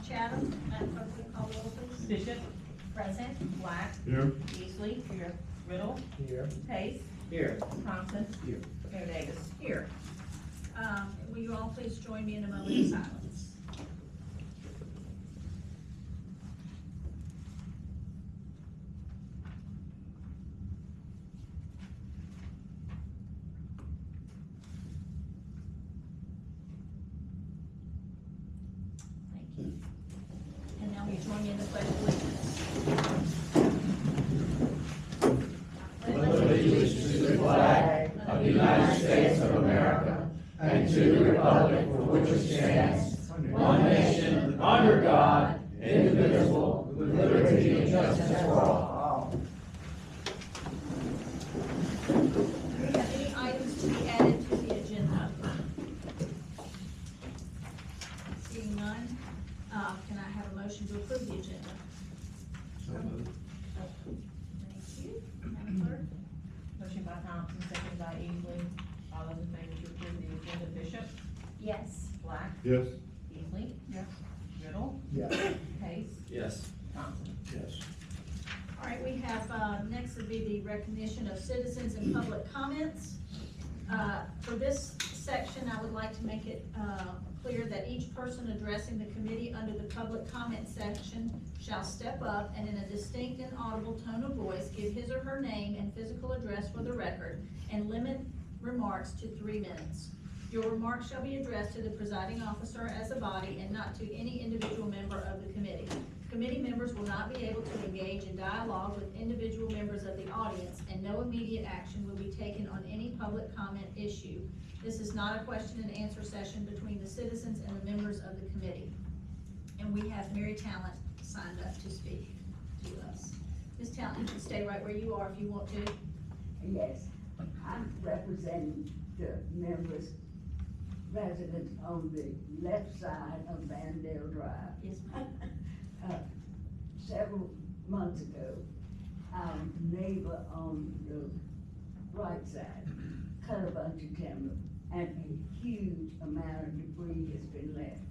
Chatham. Madam Clerk, will you call the roll, please? Bishop. Present. Black. Here. Beasley. Here. Riddle. Here. Pace. Here. Thompson. Here. Mayor Davis. Here. Will you all please join me in a moment of silence? Thank you. And now will you join me in the pledge of allegiance? Allegiance to the flag of the United States of America and to the republic for which it stands, one nation, under God, indivisible, with liberty and justice for all. Do we have any items to be added to the agenda? Seeing none, can I have a motion to approve the agenda? So moved. Thank you. Madam Clerk? Motion by Thompson, second by Easley. All those in favor to approve the agenda. Bishop. Yes. Black. Yes. Beasley. Yes. Riddle. Yes. Pace. Yes. Thompson. Yes. All right, we have, next would be the recognition of citizens and public comments. For this section, I would like to make it, clear that each person addressing the committee under the public comment section shall step up and in a distinct and audible tone of voice, give his or her name and physical address for the record, and limit remarks to 3 minutes. Your remarks shall be addressed to the presiding officer as a body and not to any individual member of the committee. Committee members will not be able to engage in dialogue with individual members of the audience, and no immediate action will be taken on any public comment issue. This is not a question and answer session between the citizens and the members of the committee. And we have Mary Talent signed up to speak to us. Ms. Talent, you can stay right where you are if you want to. Yes, I'm representing the members, residents on the left side of Vandale Drive. Yes, Several months ago, our neighbor on the right side cut a bunch of timber, and a huge amount of debris has been left.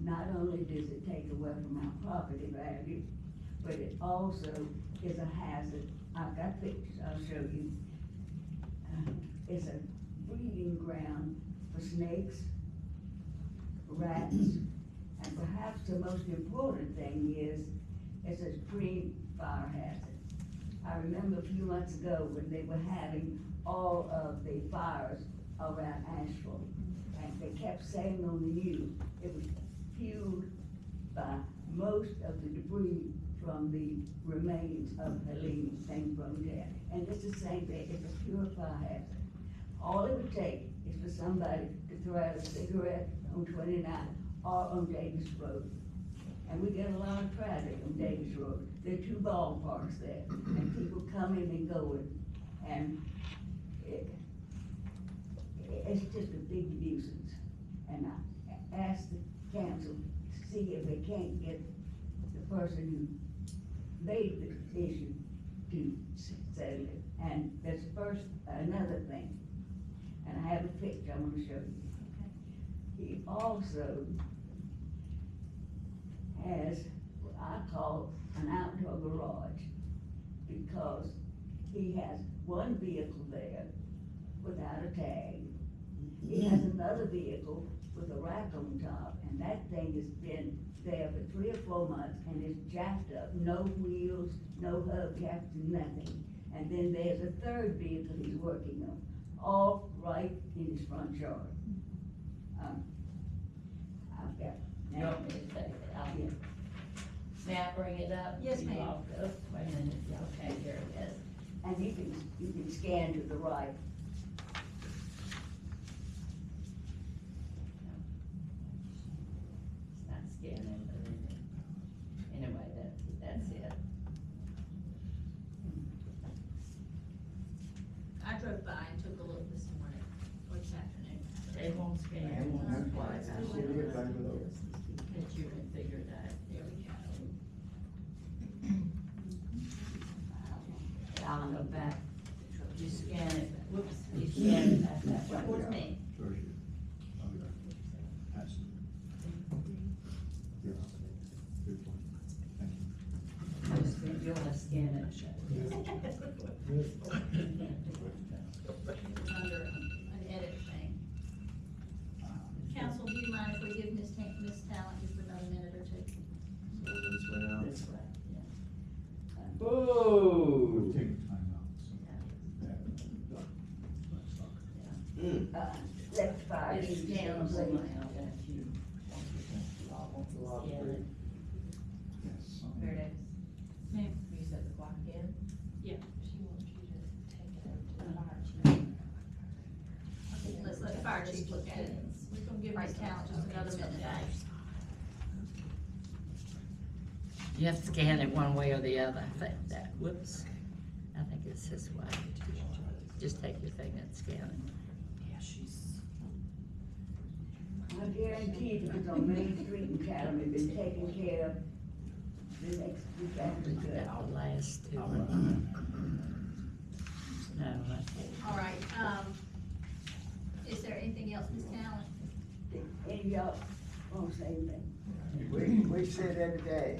Not only does it take away from our property value, but it also is a hazard. I've got pictures, I'll show you. It's a breeding ground for snakes, rats, and perhaps the most important thing is, it's a extreme fire hazard. I remember a few months ago when they were having all of the fires around Asheville, and they kept saying on the news, it was fueled by most of the debris from the remains of Helene St. Bronte. And it's the same thing, it's a pure fire hazard. All it would take is for somebody to throw out a cigarette on 29 or on Davis Road. And we get a lot of traffic on Davis Road. There are 2 ballparks there, and people coming and going. And it's just a big nuisance. And I asked the council to see if they can't get the person who made the issue to settle it. And there's another thing, and I have a picture I want to show you. He also has what I call an outdoor garage, because he has one vehicle there without a tag. He has another vehicle with a rack on top, and that thing has been there for 3 or 4 months, and it's jacked up, no wheels, no hubcaps, nothing. And then there's a third vehicle he's working on, all right in his front yard. I've got. You want me to take it out? Yeah. May I bring it up? Yes, You ma'am. all go. Wait a minute, okay, here it is. And you can scan to the right. It's not scanning, but anyway, that's it. I drove by and took a look this morning, or this afternoon. They won't scan. They won't have flies. I see it back to those. But you can figure that, there we go. I'll go back, you scan it, whoops, you scan it back that way. Towards me. Towards you. Okay. That's it. Yeah. Ms. Talent just another minute or two. So this way out. This way, yeah. Oh. Take time out. Let the fire It's chief scannable say, now, that you scan it. Yes. There it is. Ma'am. You set the clock again? She wants you to take it over to the fire chief. Let's let the fire chief look at it. We're gonna give Ms. Talent just another minute. You have to scan it one way or the other, I think that, whoops, I think it's this way. Just take your thing and scan it. Yeah, she's. I guarantee it was on Main Street in Academy, been taken care of the next week after that. That'll last too. No, All right, is there anything else, Ms. Talent? Any of y'all won't say anything? We sit every day.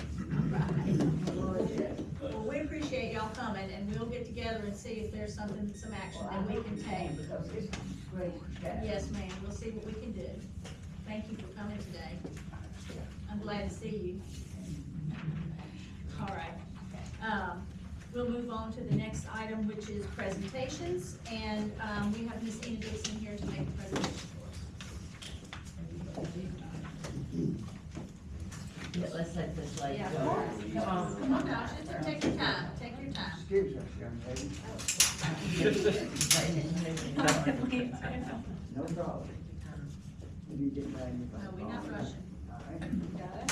Well, we appreciate y'all coming, and we'll get together and see if there's something, some action that we can take. Because this is great. Yes, ma'am, we'll see what we can do. Thank you for coming today. I'm glad to see you. All right. We'll move on to the next item, which is presentations, and, we have Ms. Ina Dixon here to make the presentation for us. yeah, let's take this lady. Yeah, of go. course. Come on now, just take your time, take your time. Excuse us, young lady. No problem. You didn't mind if I No, we're not called. rushing. All right. Got it?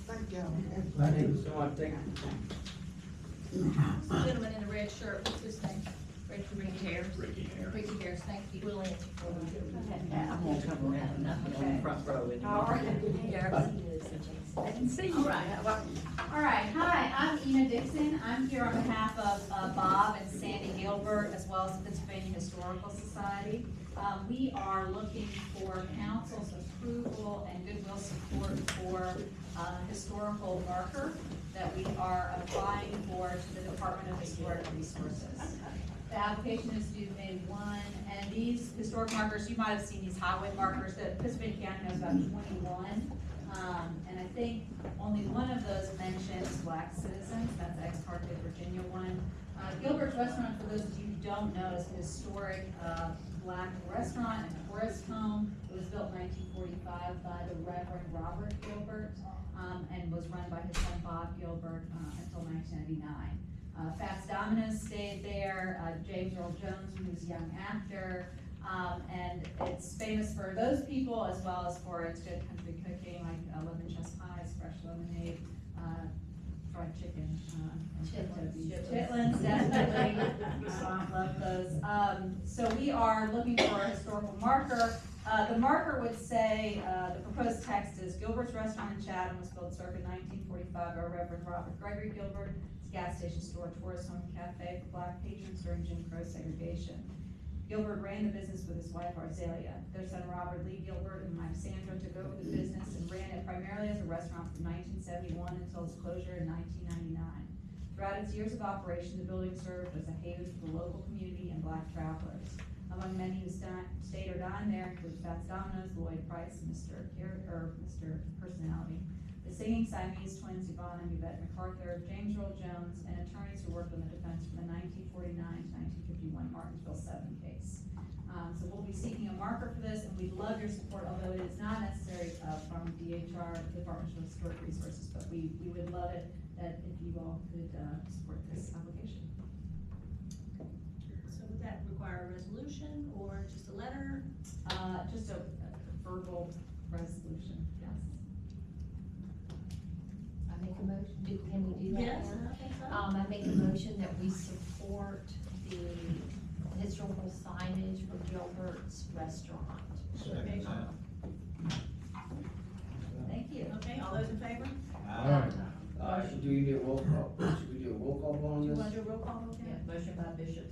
Thank you. Thank you so much. The gentleman in the red shirt, what's his name? Ricky Harris. Ricky Harris, thank you. We'll answer for you. I'm gonna come around, and I'm on the front row anymore. All right. I can see you. All right. All right, hi, I'm Ina Dixon. I'm here on behalf of Bob and Sandy Gilbert, as well as the Pennsylvania Historical Society. We are looking for council's approval and goodwill support for a historical marker that we are applying for to the Department of Historic Resources. The application is due May 1, and these historic markers, you might have seen these highway markers, that Pennsylvania County has about 21. And I think only one of those mentions Black citizens, that's ex parte Virginia one. Gilbert's Restaurant, for those of you who don't know, is a historic, Black restaurant and tourist home. It was built in 1945 by the Reverend Robert Gilbert, and was run by his son Bob Gilbert, until 1999. Fats Domino's stayed there, James Earl Jones, who was a young actor, and it's famous for those people as well as for its good country cooking, like lemon chest pies, fresh lemonade, fried chicken, and chitlins, definitely. Love those. So we are looking for a historical marker. The marker would say, the proposed text is Gilbert's Restaurant in Chatham was built circa 1945 by Reverend Robert Gregory Gilbert. It's a gas station, store, tourist home, cafe for Black patrons during Jim Crow segregation. Gilbert ran the business with his wife Arzelia. Their son Robert Lee Gilbert and wife Sandra took over the business and ran it primarily as a restaurant from 1971 until its closure in 1999. Throughout its years of operation, the building served as a haven for the local community and Black travelers. Among many who stayed or dined there include Fats Domino's, Lloyd Price, and Mr. Personality, the singing Siamese twins Yvonne and Yvette MacArthur, James Earl Jones, and attorneys who worked on the defense from the 1949 to 1951 Martinsville 7 case. So we'll be seeking a marker for this, and we'd love your support, although it is not necessary from DHR, Department of Historic Resources, but we would love it that if you all could support this application. So would that require a resolution or just a letter? Just a verbal resolution, yes. I make a motion, can we do that? Yes, now? I think so. I make a motion that we support the historical signage for Gilbert's Restaurant. Thank you. Okay, all those in favor? Should we do a roll call? Should we do a roll call on Do you this? want to do a roll call, okay? Yeah, motion by Bishop